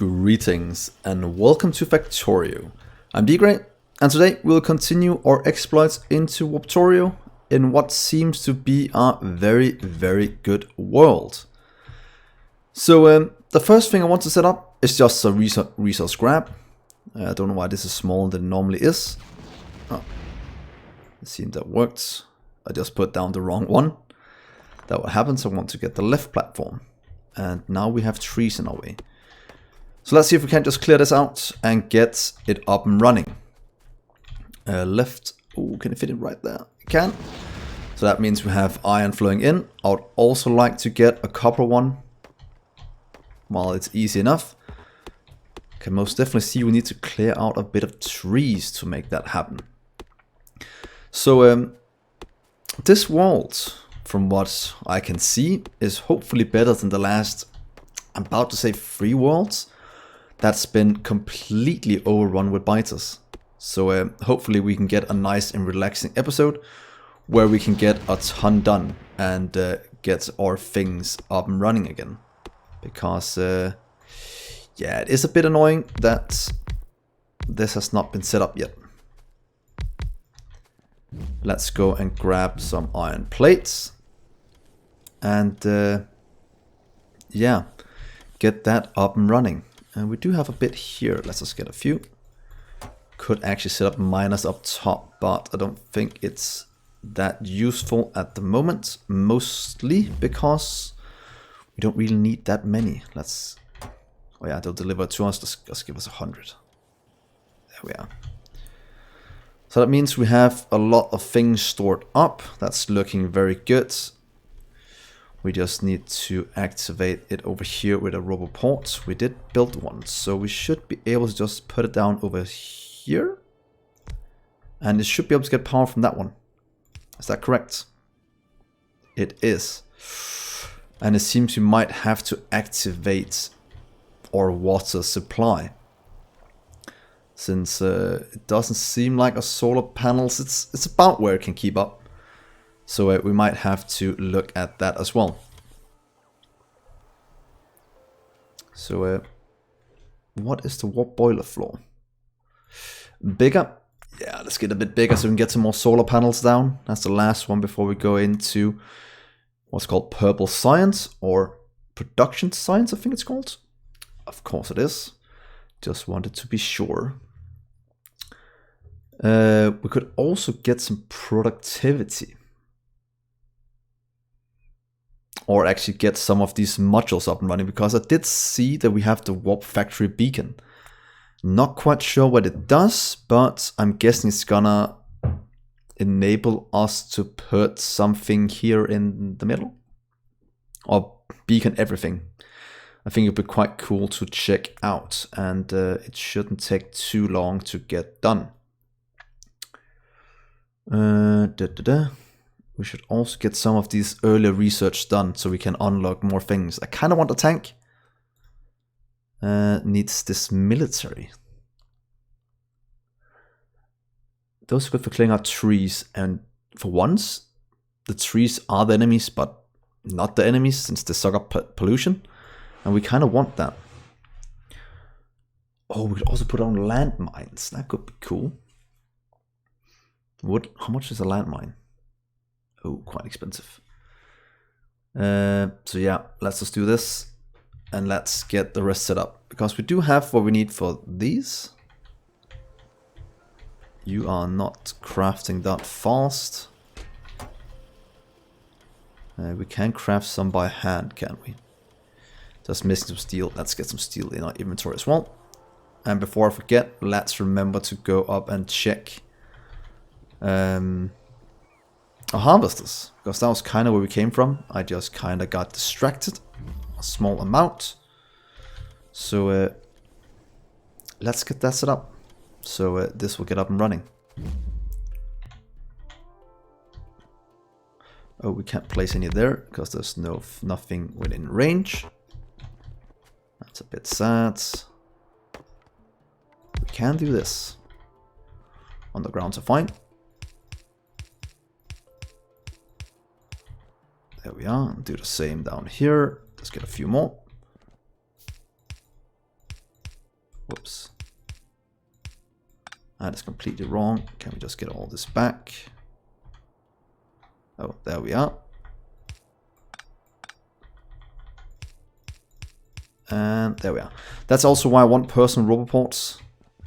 Greetings and welcome to Factorio. I'm Dgray, and today we'll continue our exploits into Warptorio in what seems to be a very good world. So the first thing I want to set up is just a resource grab. I don't know why this is smaller than it normally is. Oh, it seems that worked. I just put down the wrong one. That what happens. I want to get the left platform. And now we have trees in our way. So let's see if we can just clear this out and get it up and running. Left. Oh, can it fit it right there? It can. So that means we have iron flowing in. I would also like to get a copper one. Well, it's easy enough. Can most definitely see we need to clear out a bit of trees to make that happen. So this world, from what I can see, is hopefully better than the last, I'm about to say 3 worlds. That's been completely overrun with biters. So hopefully we can get a nice and relaxing episode where we can get a ton done and get our things up and running again. Because yeah, it is a bit annoying that this has not been set up yet. Let's go and grab some iron plates. And yeah, get that up and running. And we do have a bit here. Let's just get a few. Could actually set up miners up top, but I don't think it's that useful at the moment. Mostly because we don't really need that many. Let's... Oh yeah, they'll deliver to us. Just give us 100. There we are. So that means we have a lot of things stored up. That's looking very good. We just need to activate it over here with a roboport. We did build one, so we should be able to just put it down over here. And it should be able to get power from that one. Is that correct? It is. And it seems we might have to activate our water supply. Since it doesn't seem like our solar panels, it's about where it can keep up. So we might have to look at that as well. So what is the warp boiler floor? Bigger? Yeah, let's get a bit bigger so we can get some more solar panels down. That's the last one before we go into what's called purple science or production science, I think it's called. Of course it is. Just wanted to be sure. We could also get some productivity. Or actually get some of these modules up and running, because I did see that we have the warp factory beacon. Not quite sure what it does, but I'm guessing it's gonna enable us to put something here in the middle. Or beacon everything. I think it'd be quite cool to check out, and it shouldn't take too long to get done. We should also get some of these earlier research done so we can unlock more things. I kind of want a tank. Needs this military. Those are good for clearing out trees, and for once, the trees are the enemies, but not the enemies since they suck up pollution. And we kind of want that. Oh, we could also put on landmines. That could be cool. How much is a landmine? Oh, quite expensive. So yeah, let's just do this. And let's get the rest set up. Because we do have what we need for these. You are not crafting that fast. We can craft some by hand, can we? Just missing some steel. Let's get some steel in our inventory as well. And before I forget, let's remember to go up and check our harvesters, because that was kind of where we came from. I just kind of got distracted a small amount. So let's get that set up. So this will get up and running. Oh, we can't place any there because there's nothing within range. That's a bit sad. We can do this. Undergrounds are fine. There we are. Do the same down here. Let's get a few more. Whoops. That is completely wrong. Can we just get all this back? Oh, there we are. And there we are. That's also why I want personal roboports.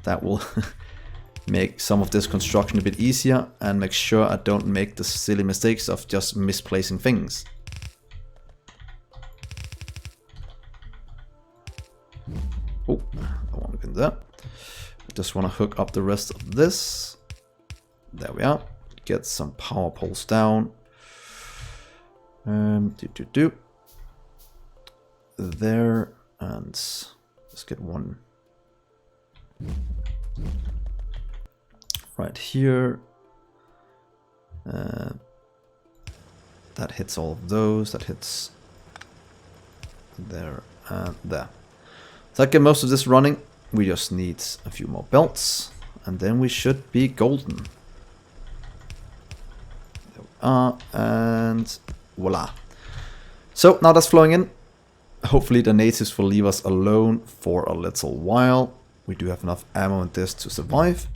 That will make some of this construction a bit easier and make sure I don't make the silly mistakes of just misplacing things. Oh, I want to get that. I just want to hook up the rest of this. There we are. Get some power poles down. There, and let's get one right here. That hits all of those. That hits there and there. So I get most of this running. We just need a few more belts, and then we should be golden. There we are, and voila. So now that's flowing in. Hopefully the natives will leave us alone for a little while. We do have enough ammo in this to survive.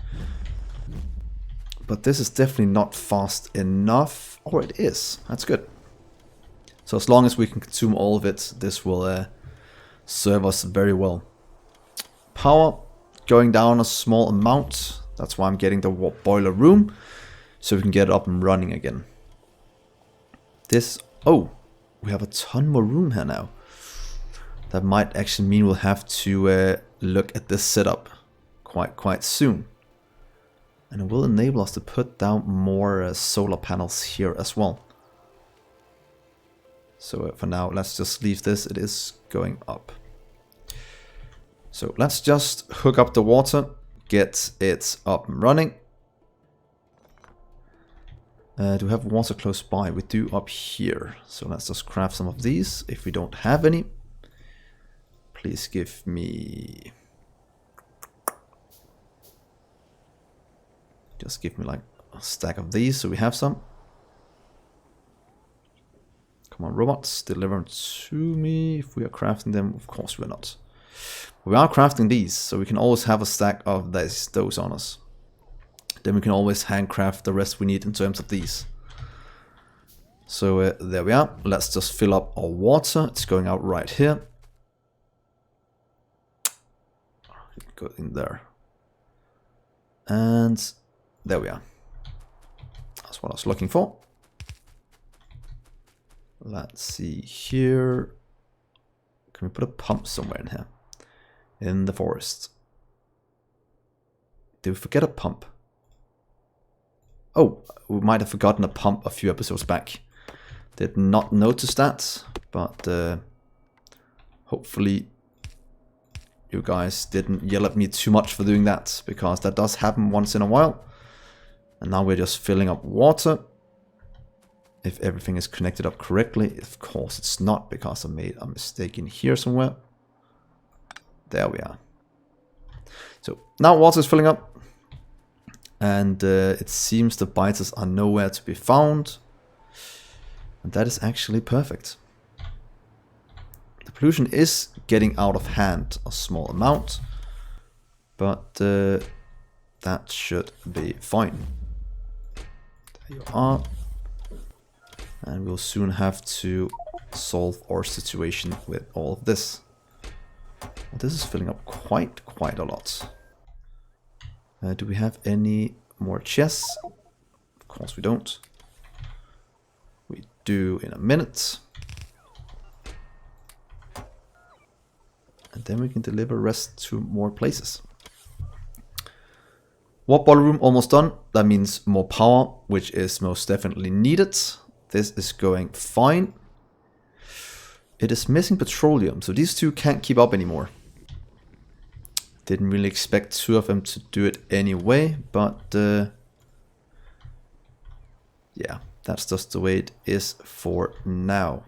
But this is definitely not fast enough. Or it is. That's good. So as long as we can consume all of it, this will serve us very well. Power going down a small amount. That's why I'm getting the boiler room. So we can get it up and running again. This... Oh, we have a ton more room here now. That might actually mean we'll have to look at this setup quite soon. And it will enable us to put down more solar panels here as well. So for now, let's just leave this. It is going up. So let's just hook up the water, get it up and running. Do we have water close by? We do up here. So let's just craft some of these if we don't have any. Please give me... Just give me like a stack of these so we have some. Come on, robots, deliver them to me. If we are crafting them, of course we're not. We are crafting these, so we can always have a stack of those on us. Then we can always handcraft the rest we need in terms of these. So there we are. Let's just fill up our water. It's going out right here. Go in there. And there we are. That's what I was looking for. Let's see here. Can we put a pump somewhere in here? In the forest. Did we forget a pump? Oh, we might have forgotten a pump a few episodes back. Did not notice that, but hopefully you guys didn't yell at me too much for doing that, because that does happen once in a while. And now we're just filling up water. If everything is connected up correctly. Of course it's not, because I made a mistake in here somewhere. There we are. So now water is filling up. And it seems the biters are nowhere to be found. And that is actually perfect. The pollution is getting out of hand a small amount. But that should be fine. There you are. And we'll soon have to solve our situation with all of this. Well, this is filling up quite a lot. Do we have any more chests? Of course we don't. We do in a minute. And then we can deliver rest to more places. Warp boiler room almost done. That means more power, which is most definitely needed. This is going fine. It is missing petroleum, so these two can't keep up anymore. Didn't really expect two of them to do it anyway, but yeah, that's just the way it is for now.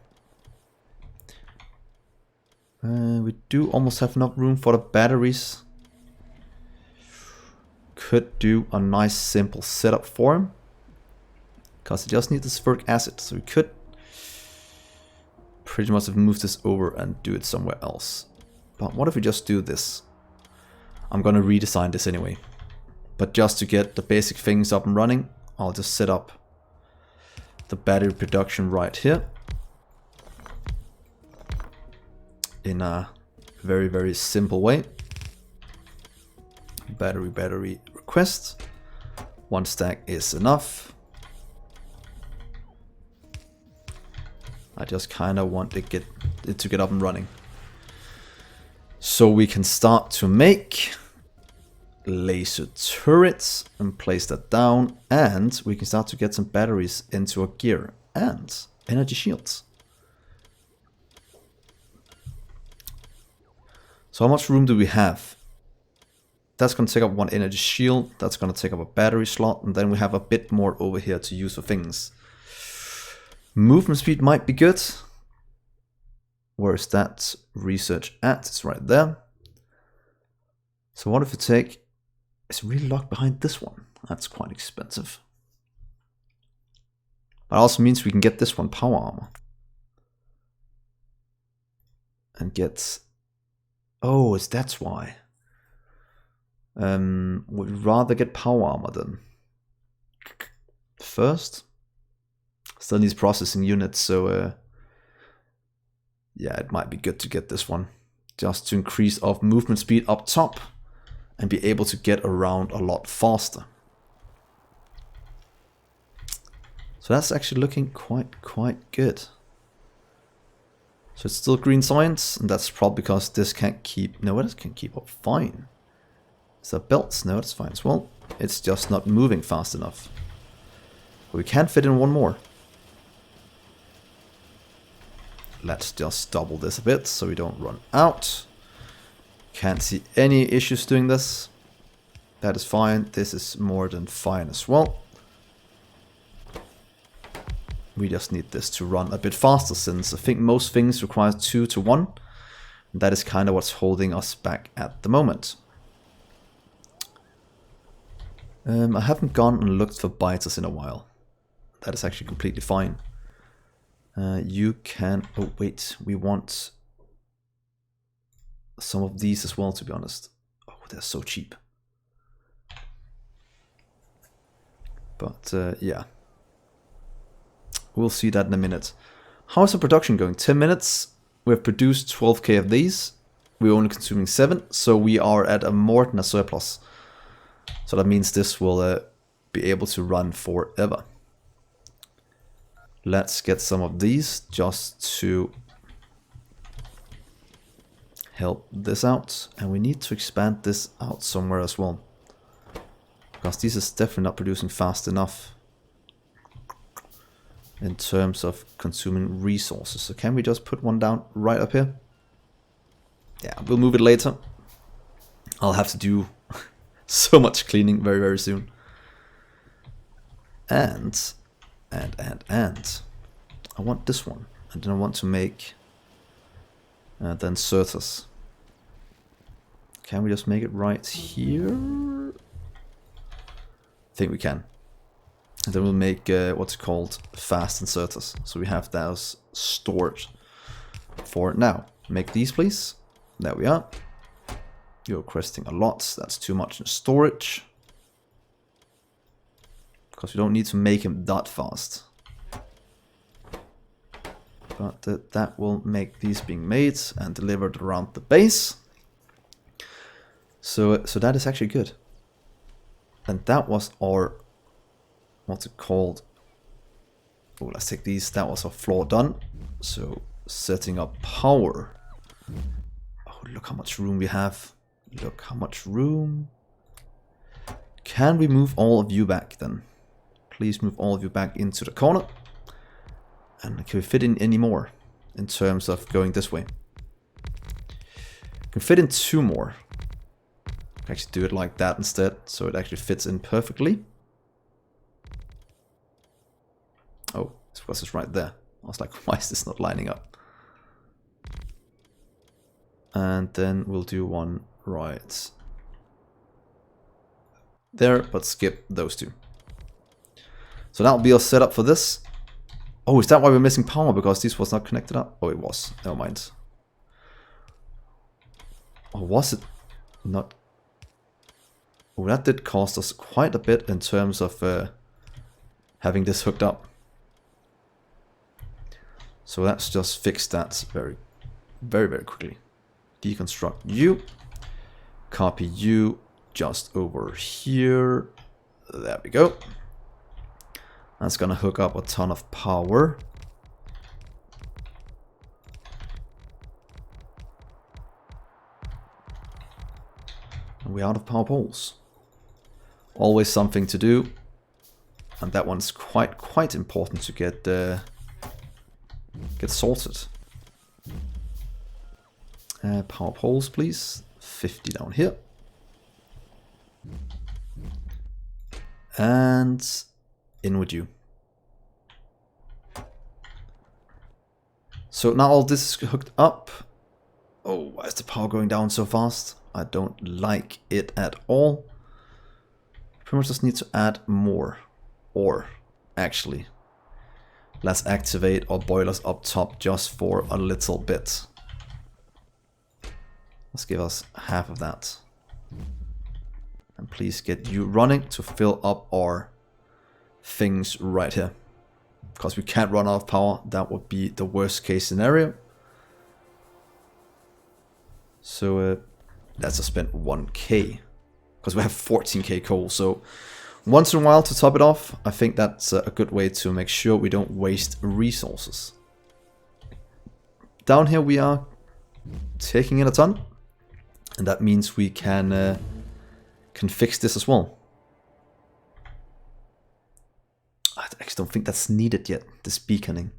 We do almost have enough room for the batteries. Could do a nice simple setup for him, because it just needs the sulfuric acid, so we could pretty much have moved this over and do it somewhere else. But what if we just do this? I'm gonna redesign this anyway. But just to get the basic things up and running, I'll just set up the battery production right here. In a very, very simple way. Battery request. 1 stack is enough. I just kind of want to get it to get up and running. So we can start to make laser turrets and place that down, and we can start to get some batteries into our gear and energy shields. So how much room do we have? That's going to take up 1 energy shield, that's going to take up a battery slot, and then we have a bit more over here to use for things. Movement speed might be good. Where is that research at? It's right there. So what if we take... It's really locked behind this one. That's quite expensive. But it also means we can get this one, power armor. And get... Oh, that's why. Would rather get power armor then. First. Still needs processing units, so yeah, it might be good to get this one. Just to increase our movement speed up top and be able to get around a lot faster. So that's actually looking quite good. So it's still green science, and that's probably because this can't keep... No, it can keep up fine. Is that belts? No, it's fine as well. It's just not moving fast enough. We can fit in 1 more. Let's just double this a bit so we don't run out. Can't see any issues doing this. That is fine. This is more than fine as well. We just need this to run a bit faster, since I think most things require 2 to 1. And that is kind of what's holding us back at the moment. I haven't gone and looked for biters in a while. That is actually completely fine. You can... Oh, wait. We want some of these as well, to be honest. Oh, they're so cheap. But, yeah. We'll see that in a minute. How is the production going? 10 minutes. We've produced 12k of these. We're only consuming 7, so we are at a more than a surplus. So that means this will be able to run forever. Let's get some of these just to help this out. And we need to expand this out somewhere as well. Because this is definitely not producing fast enough in terms of consuming resources. So can we just put one down right up here? Yeah, we'll move it later. I'll have to do so much cleaning very, very soon. And I want this one, and then I want to make then Certus. Can we just make it right here? I think we can. And then we'll make what's called fast inserters, so we have those stored for now. Make these, please. There we are. You're requesting a lot. That's too much in storage. Because we don't need to make him that fast. But that will make these being made and delivered around the base. So that is actually good. And that was our, what's it called? Oh, let's take these. That was our floor done. So setting up power. Oh, look how much room we have. Look how much room. Can we move all of you back then? Please move all of you back into the corner. And can we fit in any more in terms of going this way? Can fit in 2 more. Actually do it like that instead, so it actually fits in perfectly. Oh, it's because it's right there. I was like, why is this not lining up? And then we'll do one right there, but skip those 2. So that'll be our setup for this. Oh, is that why we're missing power? Because this was not connected up? Oh, it was. Never mind. Or was it not? Oh, that did cost us quite a bit in terms of having this hooked up. So let's just fix that very quickly. Deconstruct you. Copy you just over here. There we go. That's gonna hook up a ton of power. And we're out of power poles. Always something to do. And that one's quite important to get sorted. Power poles, please. 50 down here. And in with you. So now all this is hooked up. Oh, why is the power going down so fast? I don't like it at all. Pretty much just need to add more. Or, actually, let's activate our boilers up top just for a little bit. Let's give us half of that. And please get you running to fill up our things right here. Because we can't run out of power. That would be the worst case scenario. So let's just spend 1k. Because we have 14k coal. So once in a while to top it off, I think that's a good way to make sure we don't waste resources. Down here we are taking in a ton. And that means we can fix this as well. I actually don't think that's needed yet, this beaconing.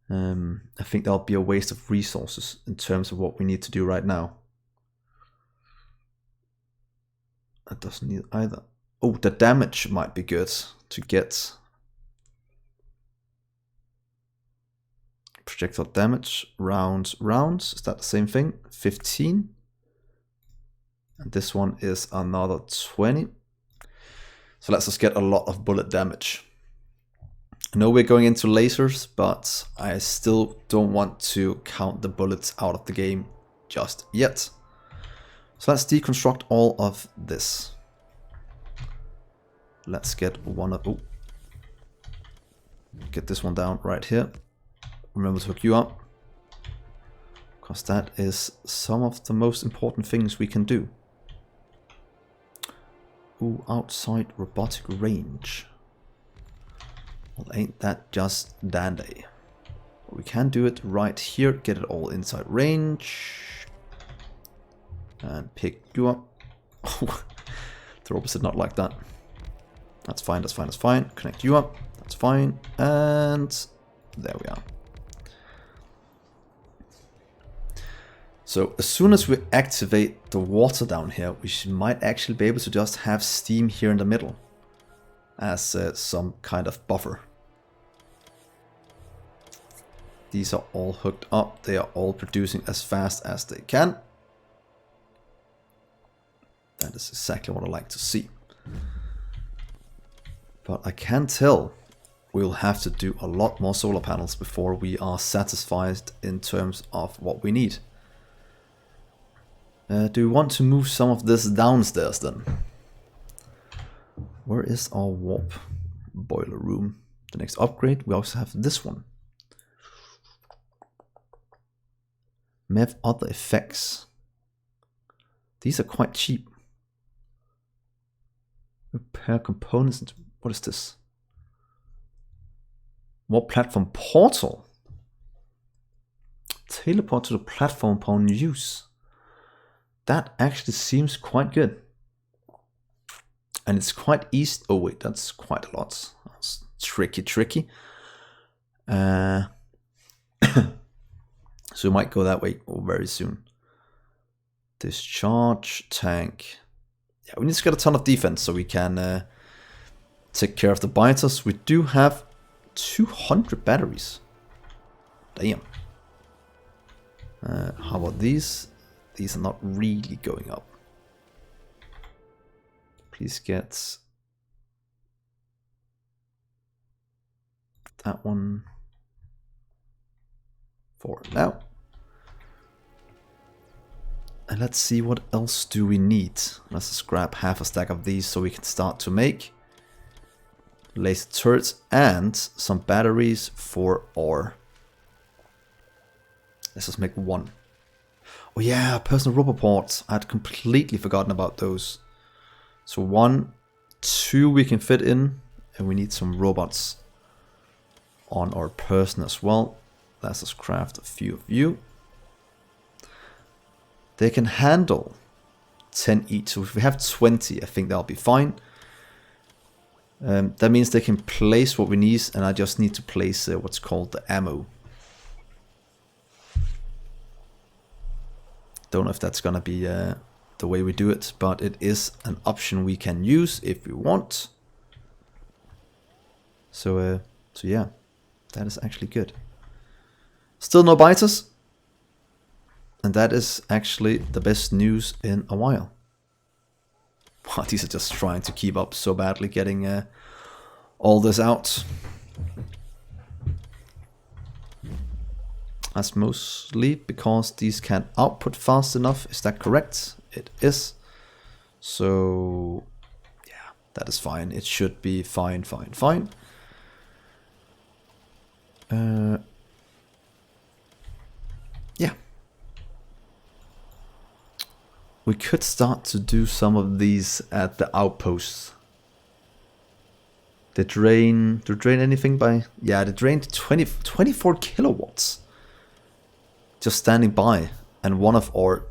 I think that'll be a waste of resources in terms of what we need to do right now. That doesn't need either. Oh, the damage might be good to get. Projectile damage, rounds. Is that the same thing? 15. And this one is another 20. So let's just get a lot of bullet damage. I know we're going into lasers, but I still don't want to count the bullets out of the game just yet. So let's deconstruct all of this. Let's get one of... Oh. Get this one down right here. Remember to hook you up. Because that is some of the most important things we can do. Ooh, outside robotic range. Well, ain't that just dandy. We can do it right here. Get it all inside range. And pick you up. Oh, the robot did not like that. That's fine, that's fine, that's fine. Connect you up. That's fine. And there we are. So as soon as we activate the water down here, we might actually be able to just have steam here in the middle as some kind of buffer. These are all hooked up. They are all producing as fast as they can. That is exactly what I like to see. But I can tell we'll have to do a lot more solar panels before we are satisfied in terms of what we need. Do we want to move some of this downstairs then? Where is our warp boiler room? The next upgrade, we also have this one. May have other effects. These are quite cheap. Repair components into... What is this? Warp platform portal. Teleport to the platform upon use. That actually seems quite good. And it's quite easy. Oh wait, that's quite a lot. That's tricky. So we might go that way very soon. Discharge tank. Yeah, we need to get a ton of defense so we can take care of the biters. We do have 200 batteries. Damn. How about these? These are not really going up. Please get that one for now. And let's see, what else do we need? Let's just grab half a stack of these so we can start to make laser turrets and some batteries for ore. Let's just make one. Oh yeah, personal robot ports. I had completely forgotten about those. So 1, 2 we can fit in, and we need some robots on our person as well. Let's just craft a few of you. They can handle 10 each, so if we have 20, I think that'll be fine. That means they can place what we need, and I just need to place what's called the ammo. Don't know if that's gonna be the way we do it, but it is an option we can use if we want. So yeah, that is actually good. Still no biters. And that is actually the best news in a while. Wow, these are just trying to keep up so badly, getting all this out. That's mostly because these can't output fast enough. Is that correct? It is. So, yeah, that is fine. It should be fine. Yeah. We could start to do some of these at the outposts. They drain anything by... Yeah, they drained 24 kilowatts. Just standing by. And one of our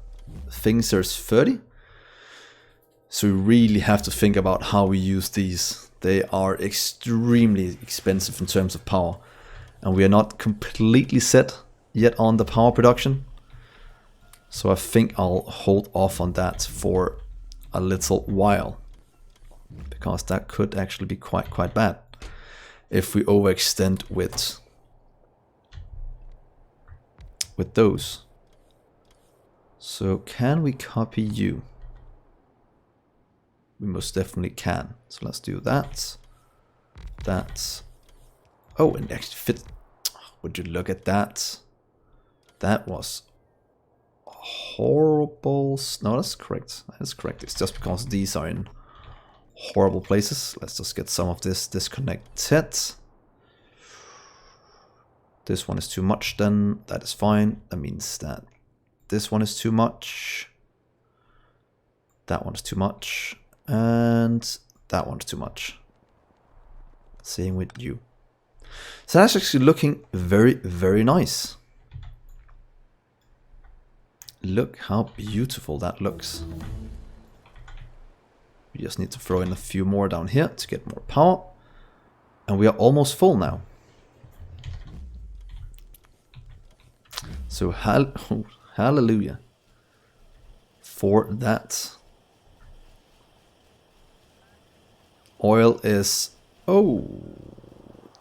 things there's 30. So we really have to think about how we use these. They are extremely expensive in terms of power. And we are not completely set yet on the power production. So I think I'll hold off on that for a little while. Because that could actually be quite bad. If we overextend with those. So can we copy you? We most definitely can. So let's do that. That. Oh, and actually fit. Would you look at that? That was horrible. No, that's correct. That is correct. It's just because these are in horrible places. Let's just get some of this disconnected. This one is too much then. That is fine. That means that this one is too much. That one is too much. And that one's too much. Same with you. So that's actually looking very nice. Look how beautiful that looks. We just need to throw in a few more down here to get more power. And we are almost full now. So hallelujah for that. Oil is... Oh,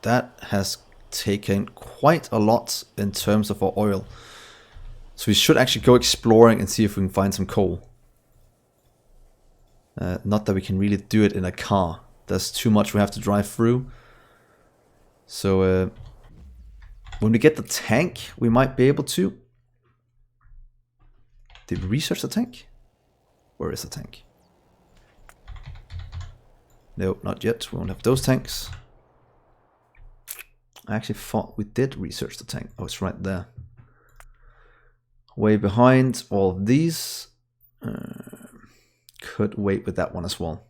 that has taken quite a lot in terms of our oil. So we should actually go exploring and see if we can find some coal. Not that we can really do it in a car. There's too much we have to drive through. So when we get the tank, we might be able to. Did we research the tank? Where is the tank? No, not yet. We won't have those tanks. I actually thought we did research the tank. Oh, it's right there. Way behind all of these. Could wait with that one as well.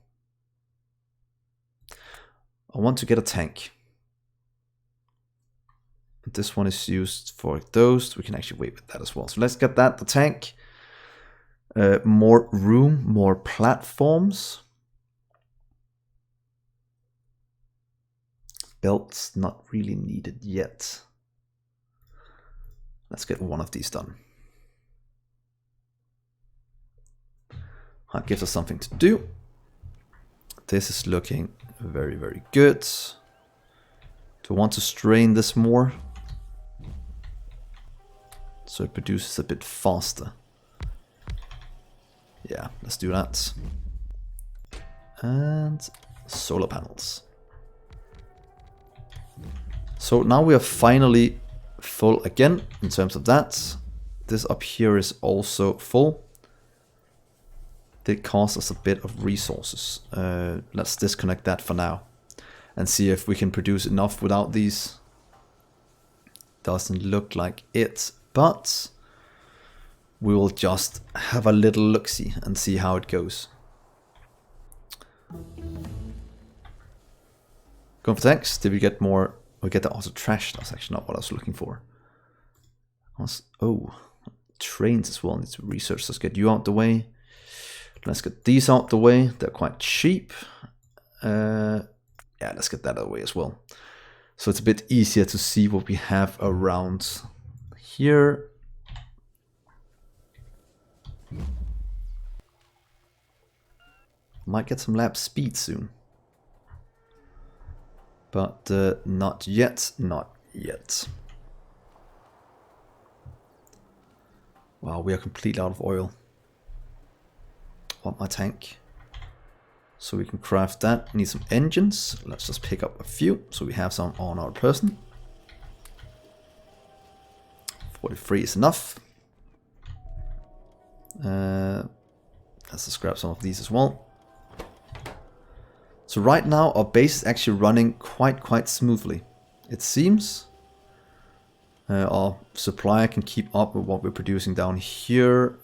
I want to get a tank. This one is used for those. We can actually wait with that as well. So let's get that, the tank. More room, more platforms. Belts not really needed yet. Let's get one of these done. That gives us something to do. This is looking very good. Do I want to strain this more? So it produces a bit faster. Yeah, let's do that. And solar panels. So now we are finally full again in terms of that. This up here is also full. did cost us a bit of resources. Let's disconnect that for now and see if we can produce enough without these. Doesn't look like it, but we will just have a little look-see and see how it goes. Going for tanks. Did we get more? We get the auto trash. That's actually not what I was looking for. Oh, trains as well. Need to research. Let's get you out the way. Let's get these out the way. They're quite cheap. Yeah, let's get that out of the way as well. So it's a bit easier to see what we have around here. Might get some lap speed soon. But not yet, not yet. Wow, we are completely out of oil. Want my tank. So we can craft that. Need some engines. Let's just pick up a few so we have some on our person. 43 is enough. Let's just grab some of these as well. So right now our base is actually running quite smoothly. It seems our supplier can keep up with what we're producing down here.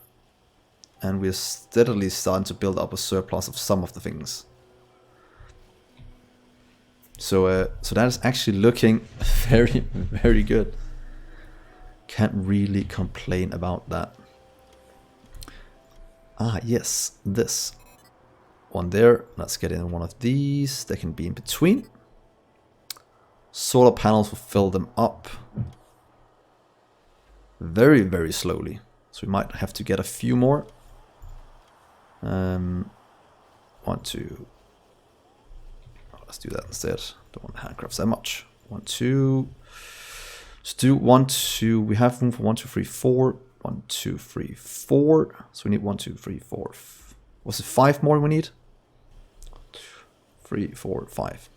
And we're steadily starting to build up a surplus of some of the things. So that is actually looking very good. Can't really complain about that. Ah, yes, this one there. Let's get in one of these. They can be in between. Solar panels will fill them up very slowly. So we might have to get a few more. 1, 2. Oh, let's do that instead. Don't want handcrafts that much. 1, 2. Let's do 1, 2. We have room for 1, 2, 3, 4. 1, 2, 3, 4. So we need 1, 2, 3, 4. Was it 5 more we need? 3, 4, 5.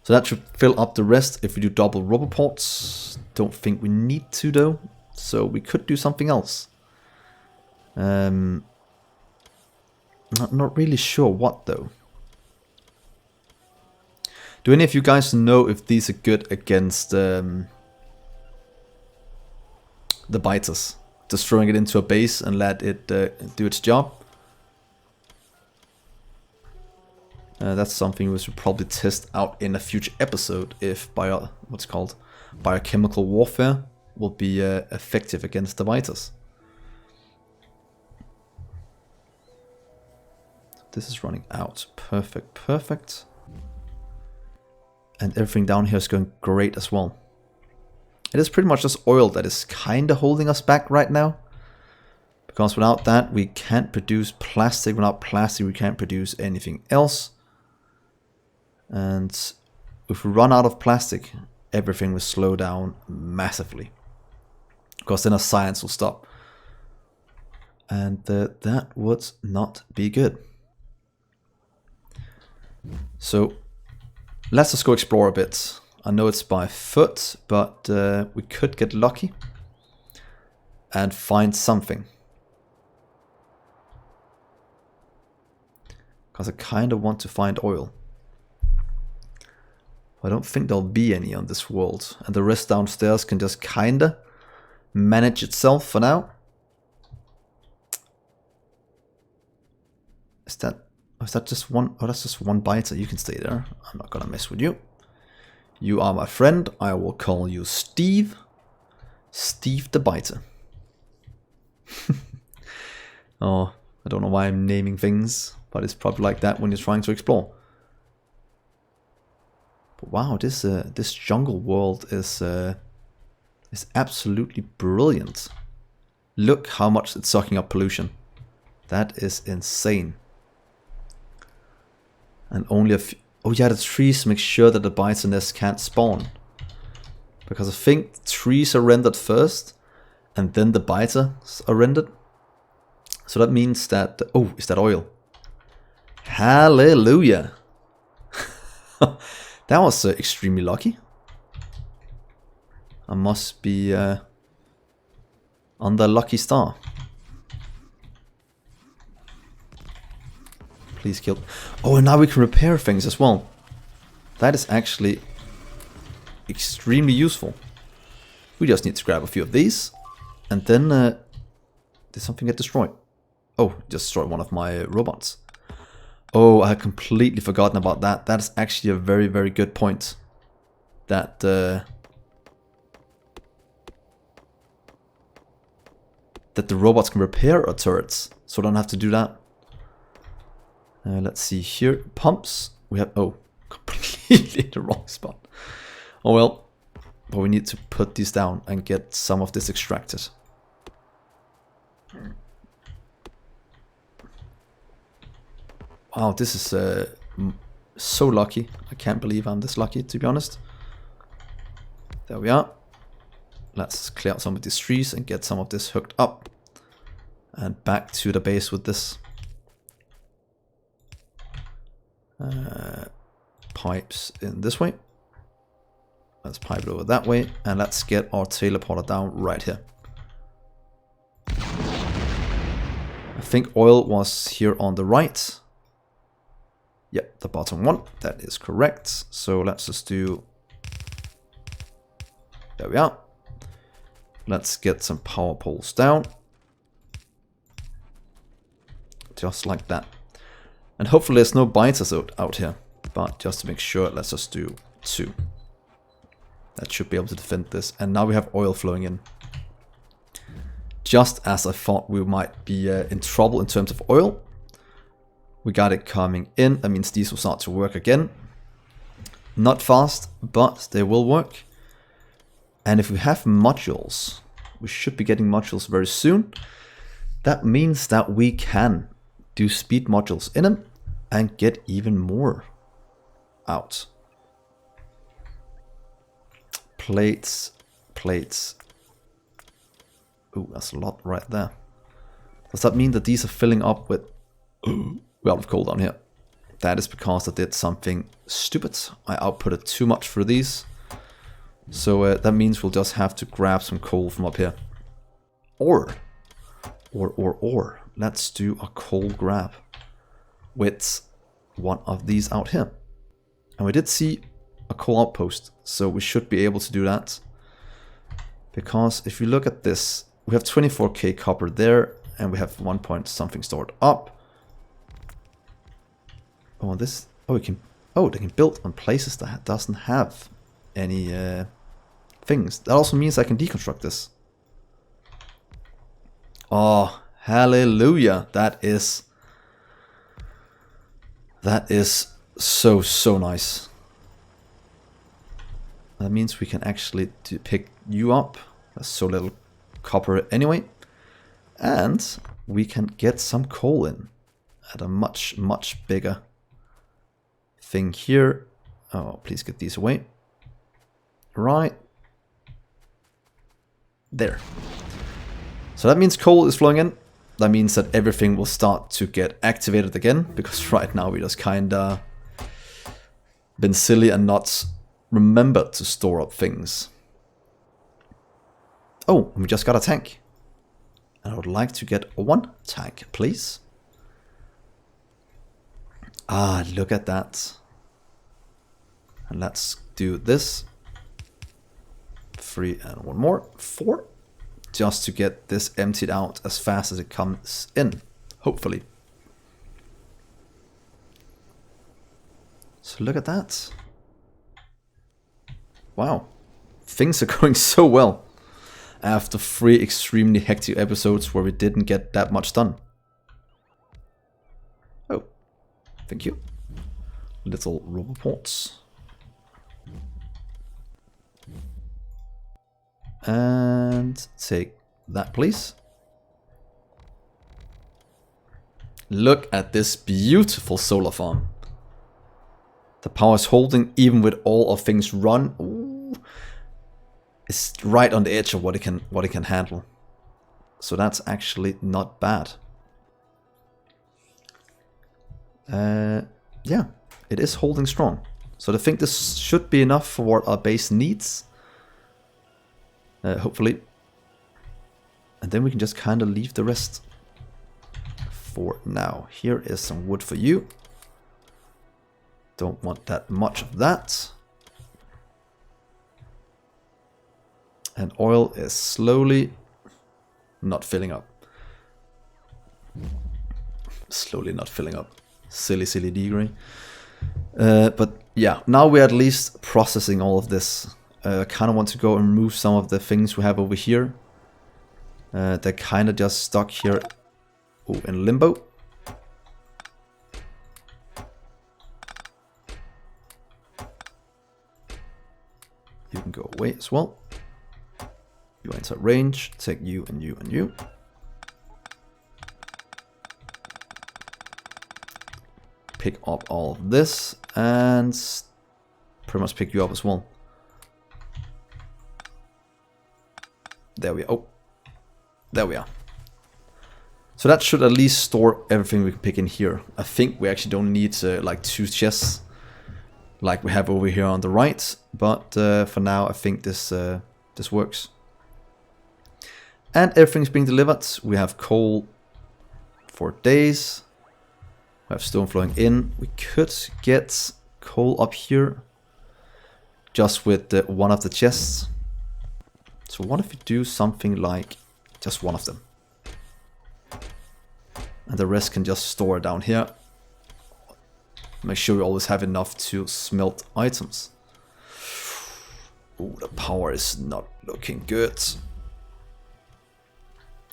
So that should fill up the rest if we do double rubber ports. Don't think we need to though. So we could do something else. Not really sure what though. Do any of you guys know if these are good against the biters? Just throwing it into a base and let it do its job. That's something we should probably test out in a future episode if biochemical warfare will be effective against the biters. This is running out. Perfect. And everything down here is going great as well. It is pretty much just oil that is kind of holding us back right now. Because without that, we can't produce plastic. Without plastic, we can't produce anything else. And if we run out of plastic, everything will slow down massively. Because then our science will stop. And that would not be good. So let's just go explore a bit. I know it's by foot, but we could get lucky and find something. Because I kind of want to find oil. I don't think there'll be any on this world. And the rest downstairs can just kind of manage itself for now. Is that just one? Oh, that's just one biter. You can stay there. I'm not gonna mess with you. You are my friend. I will call you Steve. Steve the biter. Oh, I don't know why I'm naming things, but it's probably like that when you're trying to explore. But wow, this jungle world is absolutely brilliant. Look how much it's sucking up pollution. That is insane. And only a few... Oh yeah, the trees make sure that the biter nest can't spawn. Because I think trees are rendered first, and then the biters are rendered. So that means that... Oh, is that oil? Hallelujah! That was extremely lucky. I must be on the lucky star. Please kill. Oh, and now we can repair things as well. That is actually extremely useful. We just need to grab a few of these. And then, did something get destroyed? Oh, just destroyed one of my robots. Oh, I had completely forgotten about that. That is actually a very, very good point. That, that the robots can repair our turrets. So I don't have to do that. Let's see here. Pumps. We have, oh, completely in the wrong spot. Oh well. But we need to put these down and get some of this extracted. Wow, this is so lucky. I can't believe I'm this lucky, to be honest. There we are. Let's clear out some of these trees and get some of this hooked up. And back to the base with this. Pipes in this way. Let's pipe it over that way, and let's get our teleporter down right here. I think oil was here on the right. Yep, the bottom one. That is correct. So let's just do... There we are. Let's get some power poles down. Just like that. And hopefully there's no biters out here. But just to make sure, let's just do 2. That should be able to defend this. And now we have oil flowing in. Just as I thought we might be in trouble in terms of oil. We got it coming in. That means these will start to work again. Not fast, but they will work. And if we have modules, we should be getting modules very soon. That means that we can do speed modules in them and get even more out. Plates, plates. Ooh, that's a lot right there. Does that mean that these are filling up with... We're out of coal down here. That is because I did something stupid. I outputted too much for these. So that means we'll just have to grab some coal from up here. Or, let's do a coal grab with one of these out here. And we did see a coal outpost, so we should be able to do that. Because if you look at this, we have 24k copper there, and we have 1 point something stored up. Oh, this, oh, we can, oh, they can build on places that doesn't have any things. That also means I can deconstruct this. Oh, hallelujah! That is so nice. That means we can actually pick you up. There's so little copper anyway. And we can get some coal in at a much bigger thing here. Oh, please get these away. Right. There. So that means coal is flowing in. That means that everything will start to get activated again. Because right now we just kinda been silly and not remembered to store up things. Oh, we just got a tank. And I would like to get 1 tank, please. Ah, look at that. And let's do this. 3 and 1 more. 4. Just to get this emptied out as fast as it comes in. Hopefully. So look at that. Wow. Things are going so well. After 3 extremely hectic episodes where we didn't get that much done. Oh. Thank you. Little roboports. And take that, please. Look at this beautiful solar farm. The power is holding even with all of things run. Ooh. It's right on the edge of what it can handle. So that's actually not bad. Yeah, it is holding strong. So I think this should be enough for what our base needs. Hopefully. And then we can just kind of leave the rest for now. Here is some wood for you. Don't want that much of that. And oil is slowly not filling up. Slowly not filling up. Silly Dgray. But yeah, now we're at least processing all of this. I kind of want to go and remove some of the things we have over here. They're kind of just stuck here in limbo. You can go away as well. You enter range, take you and you and you. Pick up all of this and pretty much pick you up as well. There we are. Oh, there we are. So that should at least store everything we can pick in here. I think we actually don't need like 2 chests like we have over here on the right, but for now I think this works. And everything's being delivered. We have coal for days. We have stone flowing in. We could get coal up here just with one of the chests. So what if we do something like just one of them? And the rest can just store down here. Make sure we always have enough to smelt items. Ooh, the power is not looking good.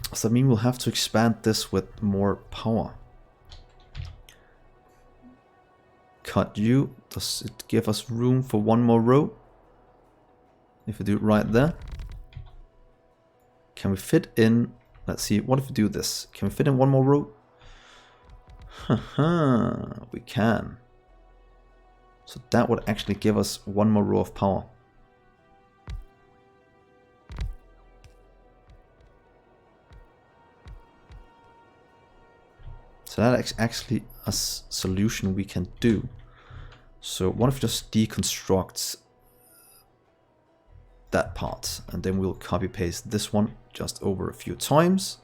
Does that mean we'll have to expand this with more power? Cut you. Does it give us room for one more row? If we do it right there. Can we fit in? Let's see. What if we do this? Can we fit in one more row? Haha, we can. So that would actually give us one more row of power. So that's actually a solution we can do. So what if we just deconstruct that part, and then we'll copy paste this one just over a few times.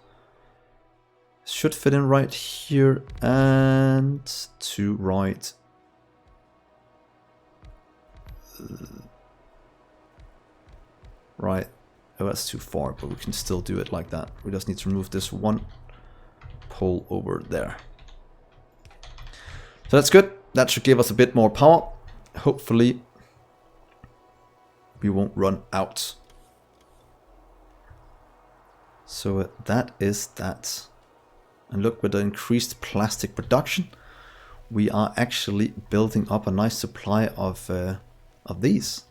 Should fit in right here and to right. Right. Oh, that's too far, but we can still do it like that. We just need to remove this one pole over there. So that's good. That should give us a bit more power. Hopefully we won't run out. So that is that. And look, with the increased plastic production, we are actually building up a nice supply of these.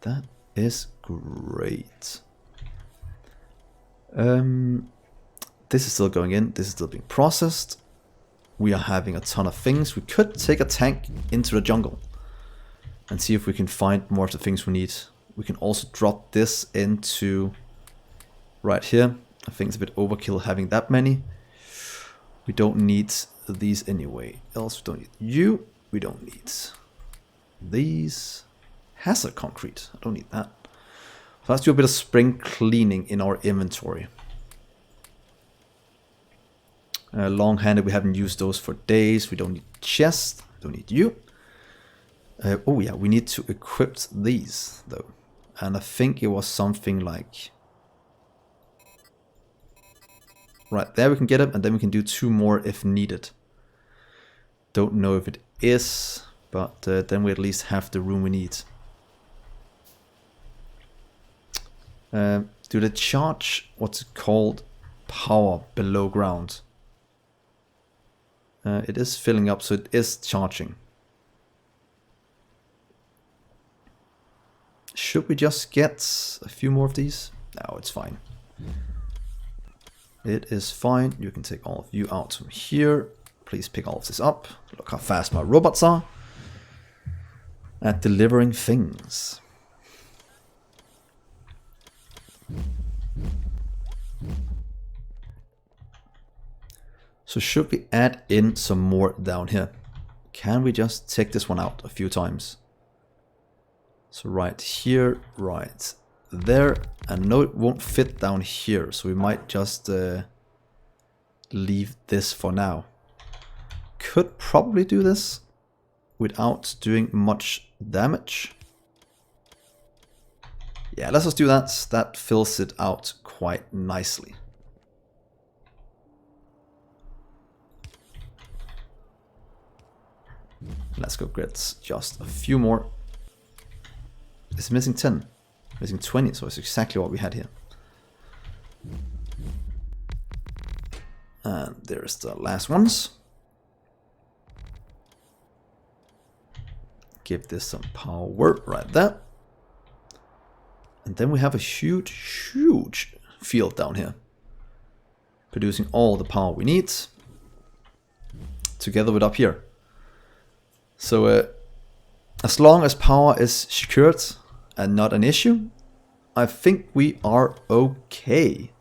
That is great. This is still going in. This is still being processed. We are having a ton of things. We could take a tank into the jungle and see if we can find more of the things we need. We can also drop this into right here. I think it's a bit overkill having that many. We don't need these anyway. Else we don't need you. We don't need these. Hazard concrete. I don't need that. So let's do a bit of spring cleaning in our inventory. Long-handed, we haven't used those for days. We don't need chest. Don't need you. Oh yeah, we need to equip these though. And I think it was something like right there we can get it, and then we can do 2 more if needed. Don't know if it is, but then we at least have the room we need. Do they charge what's it called power below ground? It is filling up, so it is charging. Should we just get a few more of these? No, it's fine. It is fine. You can take all of you out from here. Please pick all of this up. Look how fast my robots are at delivering things. So should we add in some more down here? Can we just take this one out a few times? So right here, right there. And no, it won't fit down here, so we might just leave this for now. Could probably do this without doing much damage. Yeah, let's just do that. That fills it out quite nicely. Let's go grids. Just a few more. It's missing 10. Missing 20, so it's exactly what we had here. And there's the last ones. Give this some power right there. And then we have a huge, huge field down here. Producing all the power we need. Together with up here. So as long as power is secured and not an issue, I think we are okay.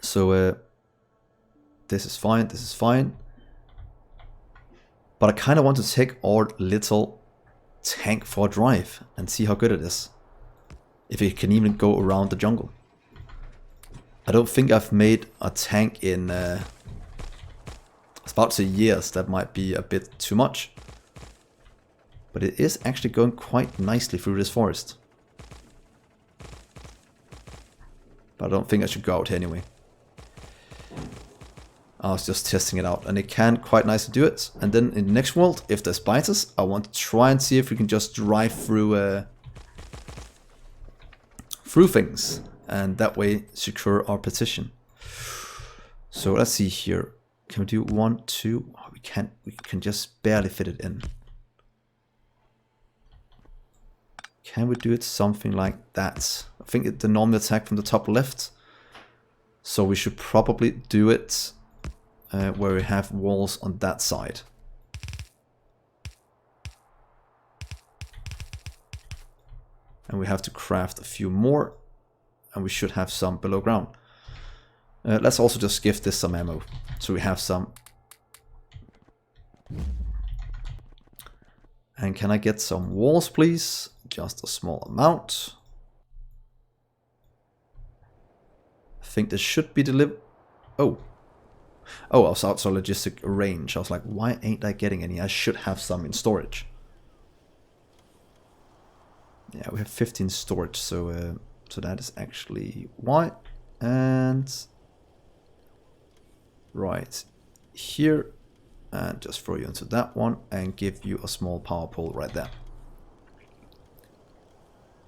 So this is fine, this is fine. But I kind of want to take our little tank for a drive and see how good it is. If it can even go around the jungle. I don't think I've made a tank in, I was about to say years, that might be a bit too much. But it is actually going quite nicely through this forest. But I don't think I should go out here anyway. I was just testing it out, and it can quite nicely do it. And then in the next world, if there's spiders, I want to try and see if we can just drive through through things, and that way secure our position. So let's see here. Can we do 1, 2? Oh, we can't. We can just barely fit it in. Can we do it something like that? I think it's the normal attack from the top left. So we should probably do it where we have walls on that side. And we have to craft a few more. And we should have some below ground. Let's also just give this some ammo. So we have some. And can I get some walls, please? Just a small amount. I think this should be delivered. Oh. Oh, I was outside logistic range. I was like, why ain't I getting any? I should have some in storage. Yeah, we have 15 storage, so so that is actually why. And right here, and just throw you into that one and give you a small power pole right there.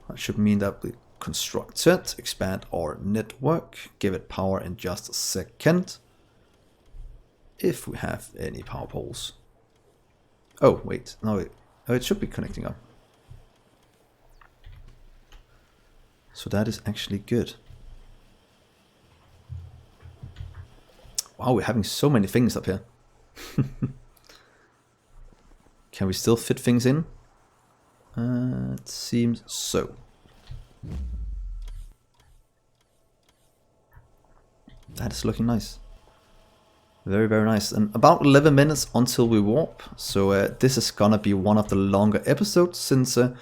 That should mean that we construct it, expand our network, give it power in just a second. If we have any power poles. Oh, wait, no, it should be connecting up. So that is actually good. Wow, we're having so many things up here. Can we still fit things in? It seems so. That is looking nice. Very, very nice. And about 11 minutes until we warp. So this is gonna be one of the longer episodes since the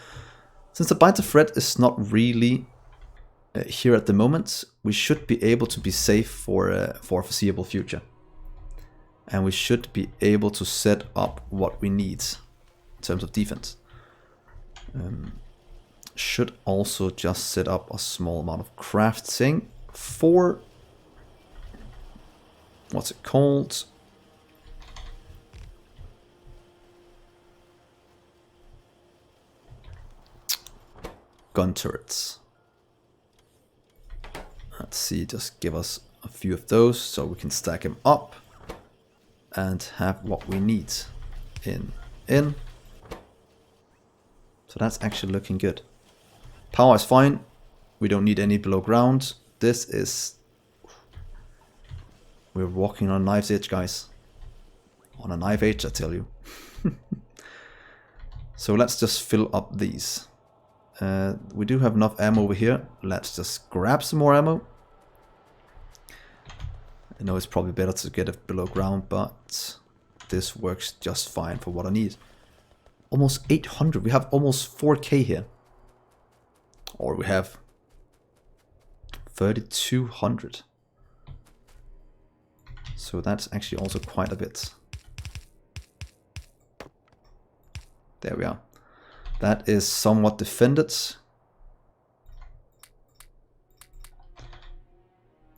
beta threat is not really here at the moment. We should be able to be safe for a foreseeable future. And we should be able to set up what we need in terms of defense. Should also just set up a small amount of crafting for, what's it called? Gun turrets. Let's see, just give us a few of those so we can stack them up and have what we need in. So that's actually looking good. Power is fine. We don't need any below ground. This is... We're walking on a knife's edge, guys. On a knife edge, I tell you. So let's just fill up these. We do have enough ammo over here. Let's just grab some more ammo. I know it's probably better to get it below ground, but this works just fine for what I need. Almost 800. We have almost 4k here. Or we have 3,200. So that's actually also quite a bit. There we are. That is somewhat defended.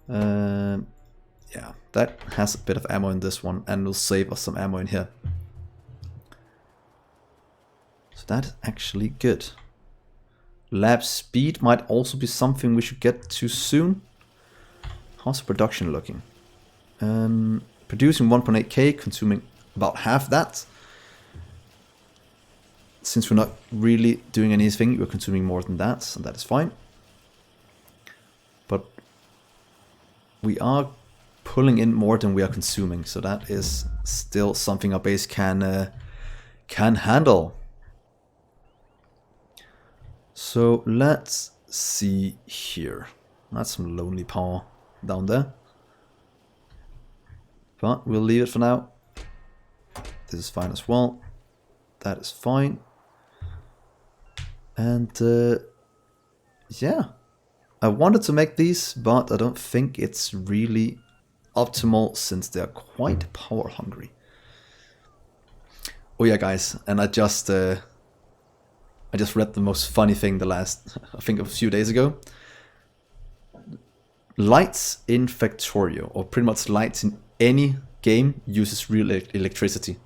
Yeah, that has a bit of ammo in this one and will save us some ammo in here. So that's actually good. Lab speed might also be something we should get to soon. How's the production looking? Producing 1.8k, consuming about half that. Since we're not really doing anything, we're consuming more than that, so that is fine. But we are pulling in more than we are consuming, so that is still something our base can handle. So let's see here. That's some lonely power down there. But we'll leave it for now. This is fine as well. That is fine. And yeah, I wanted to make these, but I don't think it's really optimal since they're quite power hungry. Oh yeah, guys, and I just read the most funny thing I think a few days ago. Lights in Factorio, or pretty much lights in any game, uses real electricity.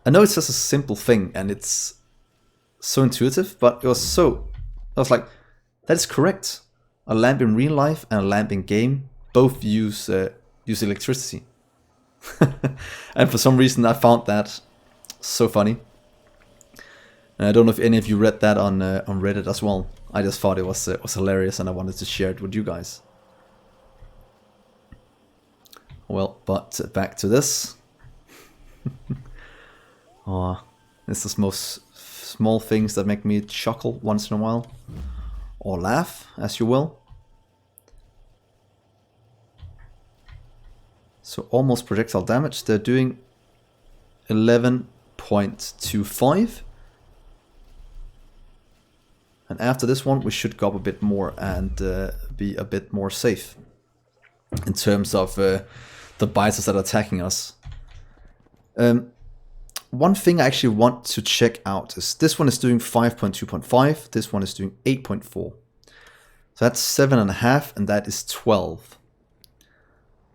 I know it's just a simple thing and it's so intuitive, but I was like, that is correct. A lamp in real life and a lamp in game both use electricity. And for some reason I found that so funny. And I don't know if any of you read that on Reddit as well. I just thought it was hilarious and I wanted to share it with you guys. Well, but back to this. Oh, it's the most small things that make me chuckle once in a while. Or laugh, as you will. So almost projectile damage. They're doing 11.25. And after this one, we should go up a bit more and be a bit more safe. In terms of the biters that are attacking us. One thing I actually want to check out is this one is doing 5.2.5, this one is doing 8.4. So that's 7.5 and that is 12.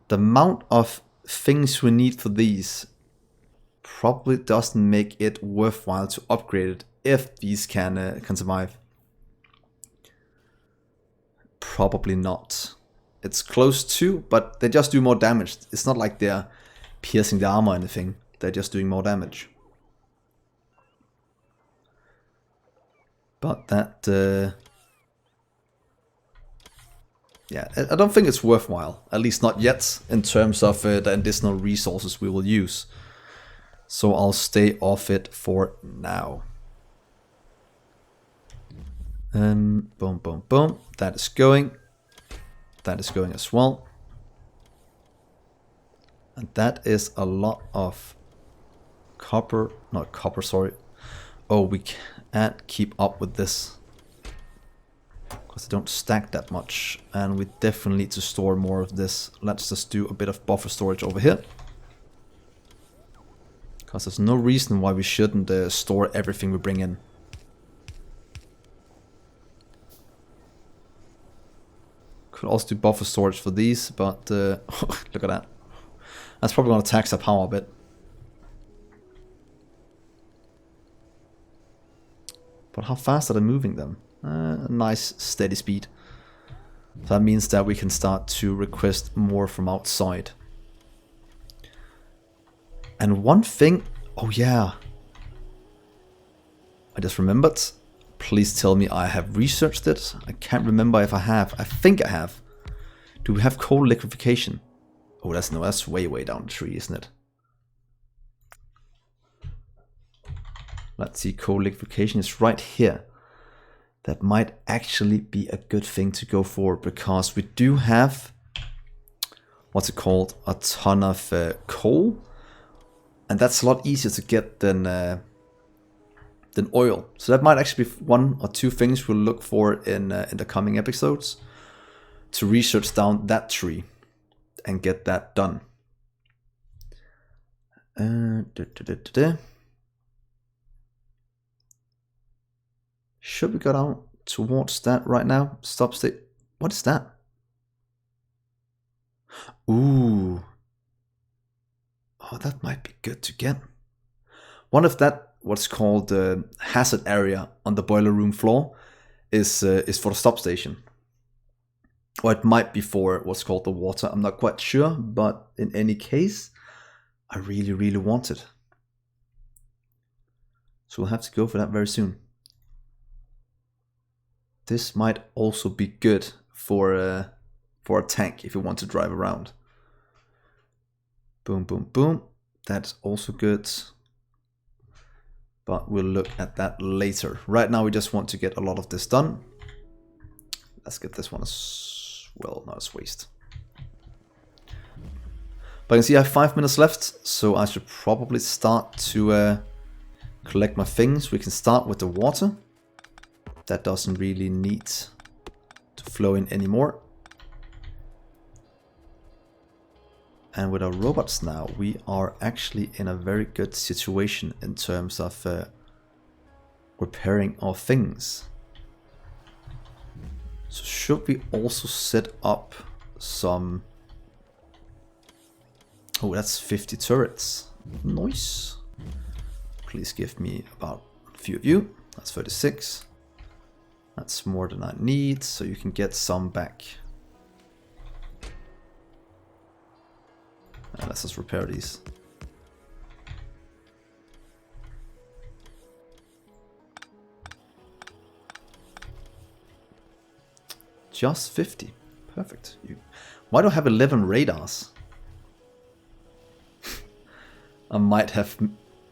The amount of things we need for these probably doesn't make it worthwhile to upgrade it if these can survive. Probably not. It's close to, but they just do more damage. It's not like they're piercing the armor or anything. They're just doing more damage. But that... yeah, I don't think it's worthwhile. At least not yet, in terms of the additional resources we will use. So I'll stay off it for now. Boom, boom, boom. That is going. That is going as well. And that is a lot of copper, not copper, sorry. Oh, we can't keep up with this. Because they don't stack that much. And we definitely need to store more of this. Let's just do a bit of buffer storage over here. Because there's no reason why we shouldn't store everything we bring in. Could also do buffer storage for these, but look at that. That's probably going to tax our power a bit. But how fast are they moving them? Nice steady speed. So that means that we can start to request more from outside. And one thing, oh yeah, I just remembered. Please tell me I have researched it. I can't remember if I have. I think I have. Do we have coal liquefaction? Oh, that's way down the tree, isn't it? Let's see, coal liquefaction is right here. That might actually be a good thing to go for, because we do have, what's it called, a ton of coal. And that's a lot easier to get than than oil. So that might actually be one or two things we'll look for in the coming episodes, to research down that tree and get that done. Should we go down towards that right now? Stop state. What is that? Ooh. Oh, that might be good to get. One of that, what's called the hazard area on the boiler room floor, is for the stop station. Or it might be for what's called the water. I'm not quite sure, but in any case, I really, really want it. So we'll have to go for that very soon. This might also be good for a tank if you want to drive around. Boom, boom, boom. That's also good. But we'll look at that later. Right now we just want to get a lot of this done. Let's get this one as well, not as waste. But you can see I have 5 minutes left, so I should probably start to collect my things. We can start with the water. That doesn't really need to flow in anymore. And with our robots now, we are actually in a very good situation in terms of repairing our things. So should we also set up some... Oh, that's 50 turrets. Nice. Please give me about a few of you. That's 36. That's more than I need, so you can get some back. Let's just repair these. Just 50. Perfect. Why do I have 11 radars? I might have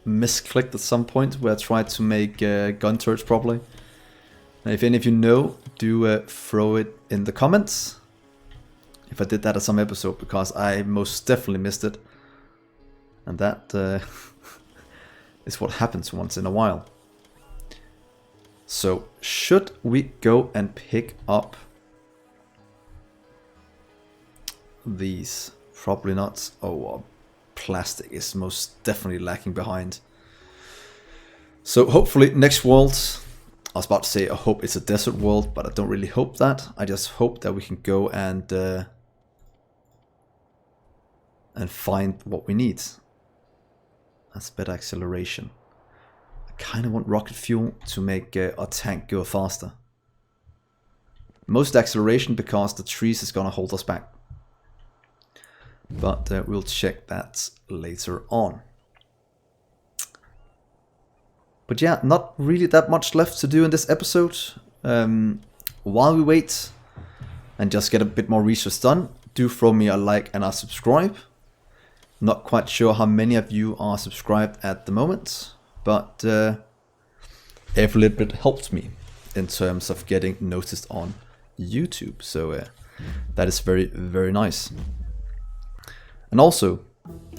misclicked at some point where I tried to make gun turrets properly. Now, if any of you know, do throw it in the comments. If I did that at some episode, because I most definitely missed it. And that is what happens once in a while. So, should we go and pick up these? Probably not. Oh, plastic is most definitely lacking behind. So, hopefully next world... I was about to say I hope it's a desert world, but I don't really hope that. I just hope that we can go and find what we need. That's better acceleration. I kind of want rocket fuel to make our tank go faster. Most acceleration because the trees is gonna hold us back. But we'll check that later on. But yeah, not really that much left to do in this episode. While we wait and just get a bit more research done, do throw me a like and a subscribe. Not quite sure how many of you are subscribed at the moment, but every little bit helps me in terms of getting noticed on YouTube. So that is very, very nice. And also,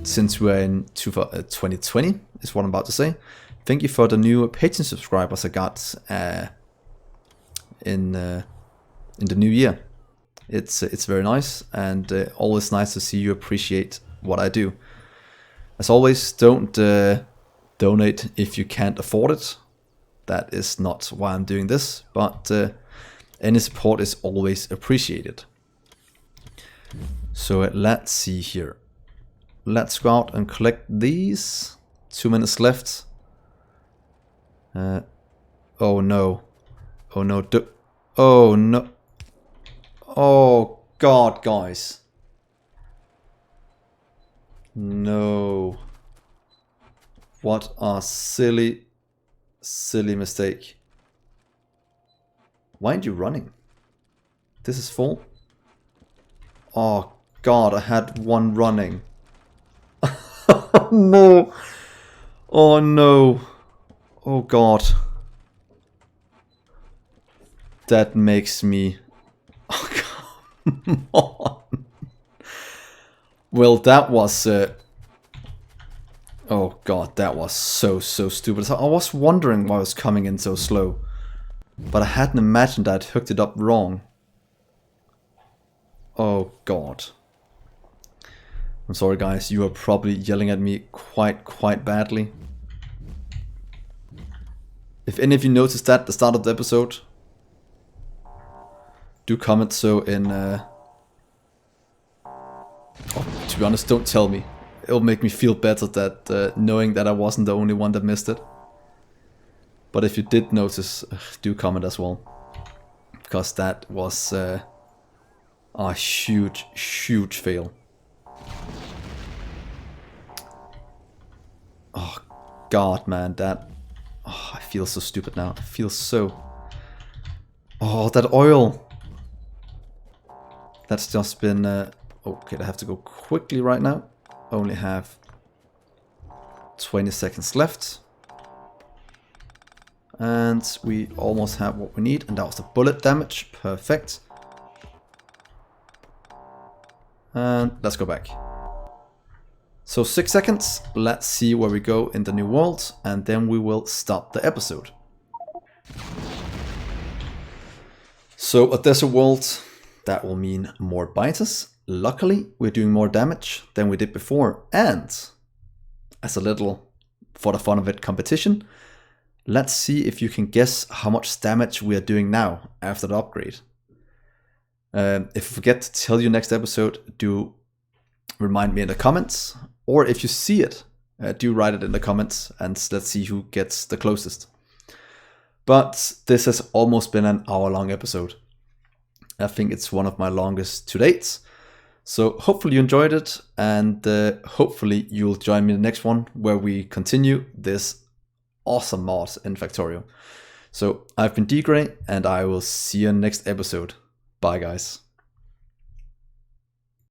since we're in 2020, is what I'm about to say. Thank you for the new Patreon subscribers I got in the new year. It's very nice, and always nice to see you appreciate what I do. As always, don't donate if you can't afford it. That is not why I'm doing this, but any support is always appreciated. So let's see here. Let's go out and collect these. 2 minutes left. Oh no. Oh no. Oh no. Oh god, guys. No. What a silly, silly mistake. Why aren't you running? This is full. Oh god, I had one running. No. Oh no. Oh god. That makes me... Oh, come on. Well, that was... Oh god, that was so stupid. So I was wondering why it was coming in so slow. But I hadn't imagined I'd hooked it up wrong. Oh god. I'm sorry guys, you are probably yelling at me quite badly. If any of you noticed that at the start of the episode, do comment so in... Oh, to be honest, don't tell me. It'll make me feel better that knowing that I wasn't the only one that missed it. But if you did notice, do comment as well. Because that was a huge fail. Oh god, man, that... Oh, I feel so stupid now. I feel so... Oh, that oil! That's just been... Okay, I have to go quickly right now. Only have 20 seconds left. And we almost have what we need. And that was the bullet damage. Perfect. And let's go back. So 6 seconds. Let's see where we go in the new world. And then we will stop the episode. So a desert world. That will mean more biters. Luckily, we're doing more damage than we did before. And as a little, for the fun of it, competition, let's see if you can guess how much damage we are doing now after the upgrade. If I forget to tell you next episode, do remind me in the comments. Or if you see it, do write it in the comments and let's see who gets the closest. But this has almost been an hour-long episode. I think it's one of my longest to date. So hopefully you enjoyed it, and hopefully you'll join me in the next one where we continue this awesome mod in Factorio. So I've been Dgray, and I will see you in the next episode. Bye guys.